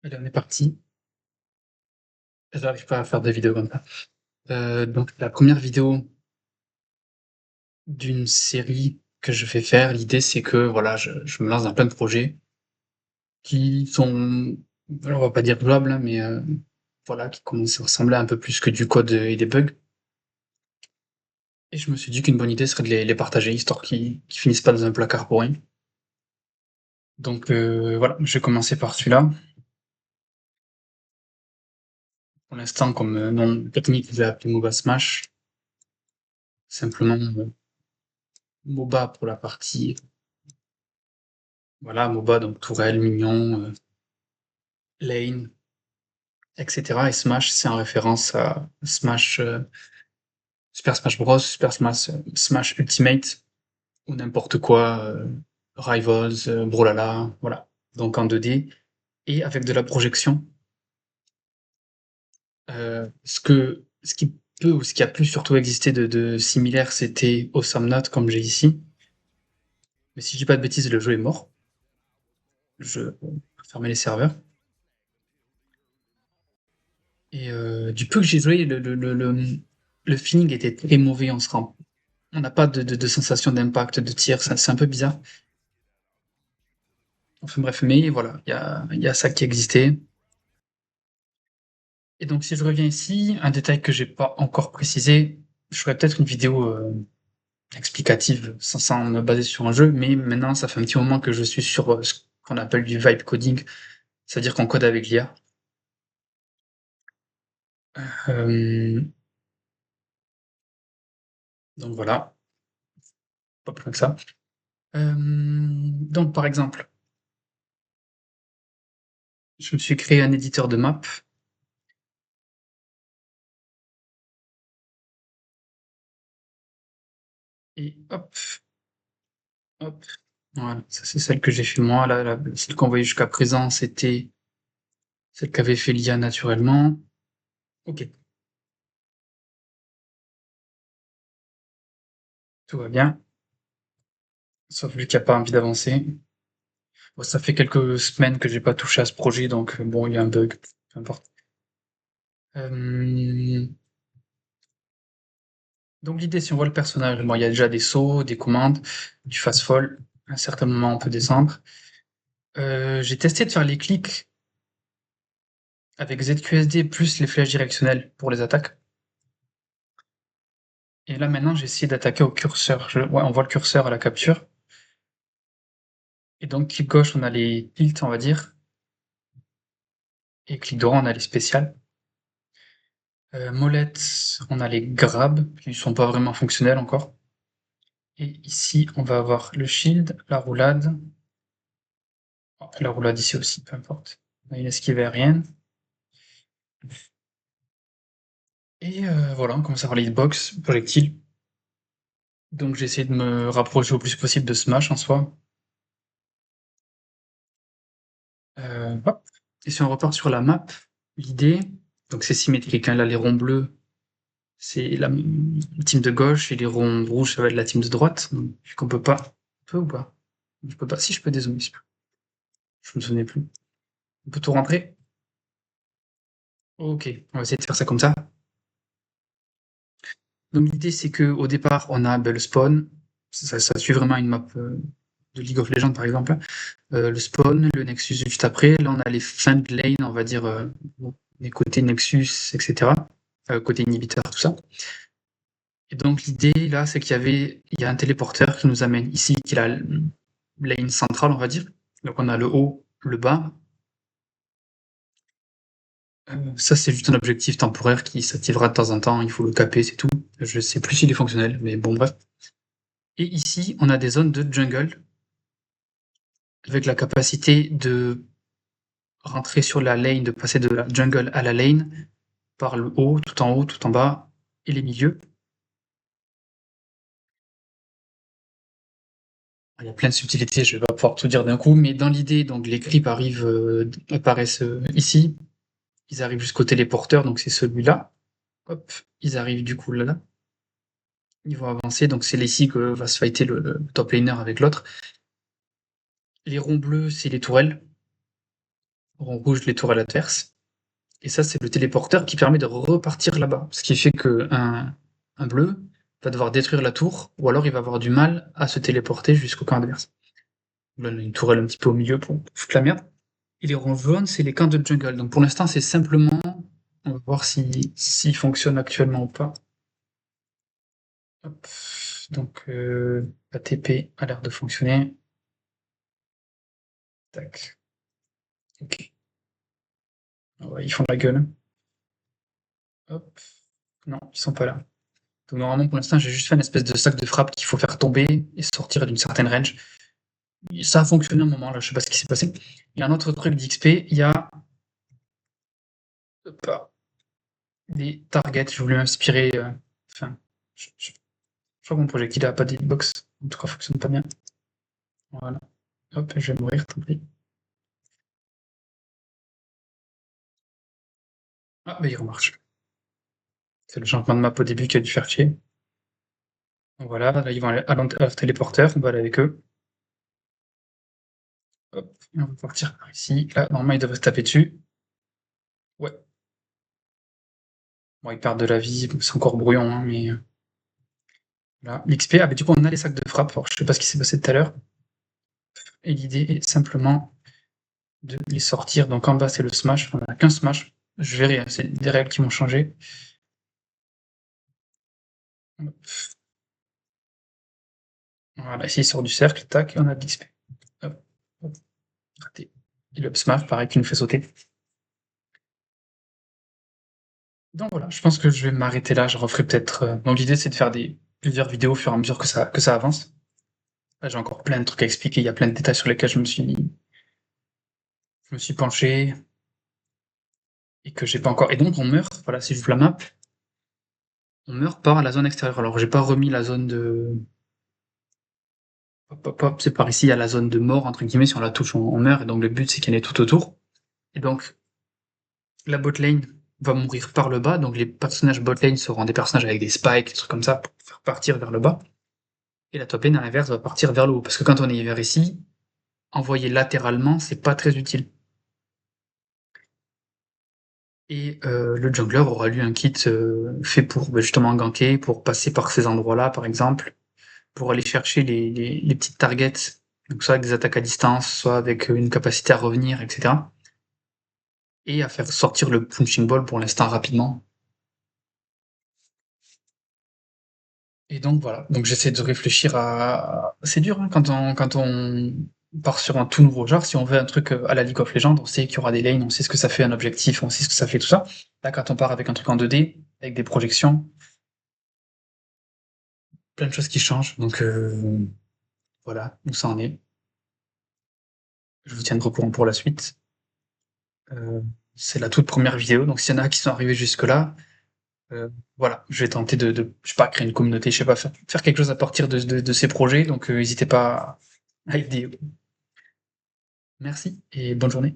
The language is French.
Allez, on est parti. J'arrive pas à faire des vidéos comme ça. Donc la première vidéo d'une série que je vais faire, l'idée c'est que voilà, je me lance dans plein de projets qui sont, alors on va pas dire jouables, hein, mais voilà, qui commencent à ressembler un peu plus que du code et des bugs. Et je me suis dit qu'une bonne idée serait de les partager, histoire qu'ils finissent pas dans un placard pour rien. Donc voilà, je vais commencer par celui-là. Pour l'instant, comme nom technique, je vais appeler MOBA Smash. Simplement MOBA pour la partie, voilà, MOBA, donc tourelle, mignon, lane, etc. Et Smash, c'est en référence à Smash, Super Smash Bros, Super Smash, Smash Ultimate, ou n'importe quoi, Rivals, Brawlhalla, voilà. Donc en 2D, et avec de la projection. Ce qui peut, ou ce qui a pu surtout exister de similaire, c'était Awesome Note, comme j'ai ici. Mais si je dis pas de bêtises, le jeu est mort. Je vais fermer les serveurs. Et du peu que j'ai joué, le feeling était très mauvais. On n'a pas de sensation d'impact, de tir, c'est un peu bizarre. Enfin bref, mais voilà, il y a ça qui existait. Et donc si je reviens ici, un détail que j'ai pas encore précisé, je ferais peut-être une vidéo explicative sans me baser sur un jeu, mais maintenant ça fait un petit moment que je suis sur ce qu'on appelle du vibe coding, c'est-à-dire qu'on code avec l'IA. Euh, donc voilà, pas plus loin que ça. Donc par exemple, je me suis créé un éditeur de map. Et hop, hop. Voilà, ça c'est celle que j'ai fait moi. Celle qu'on voyait jusqu'à présent, c'était celle qu'avait fait l'IA naturellement. Ok, tout va bien. Sauf lui qui a pas envie d'avancer. Bon, ça fait quelques semaines que j'ai pas touché à ce projet, donc bon, il y a un bug. Peu importe. Euh, donc l'idée, si on voit le personnage, bon, il y a déjà des sauts, des commandes, du fast-fall. À un certain moment, on peut descendre. J'ai testé de faire les clics avec ZQSD plus les flèches directionnelles pour les attaques. Et là maintenant, j'ai essayé d'attaquer au curseur. Ouais, on voit le curseur à la capture. Et donc, clic gauche, on a les tilts, on va dire. Et clic droit, on a les spéciales. Molette, on a les grabs, qui sont pas vraiment fonctionnels encore. Et ici, on va avoir le shield, la roulade. Oh, la roulade ici aussi, peu importe. Une esquive aérienne. Et voilà, on commence à avoir les hitbox, projectiles. Donc j'ai essayé de me rapprocher au plus possible de Smash en soi. Hop. Et si on repart sur la map, l'idée, donc c'est symétrique, hein, là les ronds bleus, c'est la team de gauche et les ronds rouges, ça va être la team de droite. Donc, vu qu'on peut pas. On peut ou pas? Je peux pas. Si je peux, désolé. Je me souvenais plus. On peut tout rentrer? Ok, on va essayer de faire ça comme ça. Donc l'idée c'est que au départ on a le spawn, ça suit vraiment une map de League of Legends par exemple. Le spawn, le Nexus juste après, là on a les fins de lane, on va dire les côtés Nexus, etc. Côté inhibiteur, tout ça. Et donc l'idée là c'est il y a un téléporteur qui nous amène ici, qui est la lane centrale on va dire. Donc on a le haut, le bas. Ça c'est juste un objectif temporaire qui s'activera de temps en temps, il faut le caper, c'est tout. Je sais plus s'il est fonctionnel, mais bon bref. Et ici, on a des zones de jungle avec la capacité de rentrer sur la lane, de passer de la jungle à la lane par le haut, tout en bas et les milieux. Il y a plein de subtilités, je vais pas pouvoir tout dire d'un coup, mais dans l'idée, donc les creeps apparaissent ici. Ils arrivent jusqu'au téléporteur, donc c'est celui-là. Hop, ils arrivent du coup là. Ils vont avancer, donc c'est ici que va se fighter le top laner avec l'autre. Les ronds bleus, c'est les tourelles. rond rouge les tourelles adverses. Et ça, c'est le téléporteur qui permet de repartir là-bas. Ce qui fait que un bleu va devoir détruire la tour, ou alors il va avoir du mal à se téléporter jusqu'au camp adverse. Là, on a une tourelle un petit peu au milieu pour foutre la merde. Et les ronds jaunes, c'est les camps de jungle. Donc pour l'instant, c'est simplement. On va voir s'il fonctionne actuellement ou pas. Hop. Donc ATP a l'air de fonctionner. Tac. Ok. Ouais, ils font la gueule. Hop. Non, ils sont pas là. Donc normalement, pour l'instant, j'ai juste fait une espèce de sac de frappe qu'il faut faire tomber et sortir d'une certaine range. Ça a fonctionné un moment, là, je sais pas ce qui s'est passé. Il y a un autre truc d'XP, il y a des targets. Je voulais m'inspirer. Enfin, je crois que mon projectile a pas d'hitbox. En tout cas, fonctionne pas bien. Voilà. Hop, je vais mourir, tant pis. Ah, bah il remarche. C'est le changement de map au début qui a dû faire chier. Donc voilà, là ils vont aller à leur téléporteur, on va aller avec eux. Hop, et on va partir par ici. Là, normalement, ils devraient se taper dessus. Ouais. Bon, ils perdent de la vie, c'est encore brouillon, hein, mais. Voilà. L'XP, ah, bah du coup, on a les sacs de frappe. Alors, je sais pas ce qui s'est passé tout à l'heure. Et l'idée est simplement de les sortir. Donc en bas, c'est le smash. On n'a qu'un smash. Je verrai, hein, c'est des règles qui vont changer. Voilà, ici, il sort du cercle, tac, et on a de l'XP. Hop, hop, raté. Et le up smash, pareil, qui nous fait sauter. Donc voilà, je pense que je vais m'arrêter là. Je referai peut-être. Donc l'idée, c'est de faire plusieurs vidéos au fur et à mesure que ça avance. Là, j'ai encore plein de trucs à expliquer. Il y a plein de détails sur lesquels je me suis penché et que j'ai pas encore. Et donc, on meurt. Voilà, si j'ouvre la map, on meurt par la zone extérieure. Alors, j'ai pas remis la zone de. Hop, hop, hop, c'est par ici, il y a la zone de mort, entre guillemets. Si on la touche, on meurt. Et donc, le but, c'est qu'il y en ait tout autour. Et donc, la bot lane va mourir par le bas. Donc, les personnages bot lane seront des personnages avec des spikes, des trucs comme ça, pour faire partir vers le bas. Et la top lane, à l'inverse, va partir vers le haut. Parce que quand on est vers ici, envoyer latéralement, c'est pas très utile. Et le jungler aura lui un kit fait pour justement ganker, pour passer par ces endroits-là, par exemple, pour aller chercher les petites targets, donc soit avec des attaques à distance, soit avec une capacité à revenir, etc. Et à faire sortir le punching ball pour l'instant rapidement. Et donc voilà, donc j'essaie de réfléchir à. C'est dur hein, quand on part sur un tout nouveau genre, si on veut un truc à la League of Legends, on sait qu'il y aura des lanes, on sait ce que ça fait un objectif, on sait ce que ça fait tout ça. Là, quand on part avec un truc en 2D, avec des projections, plein de choses qui changent, donc voilà où ça en est. Je vous tiendrai au courant pour la suite. C'est la toute première vidéo, donc s'il y en a qui sont arrivés jusque-là, voilà, je vais tenter je sais pas, créer une communauté, je sais pas, faire quelque chose à partir de ces projets, donc n'hésitez pas à aider. Merci et bonne journée.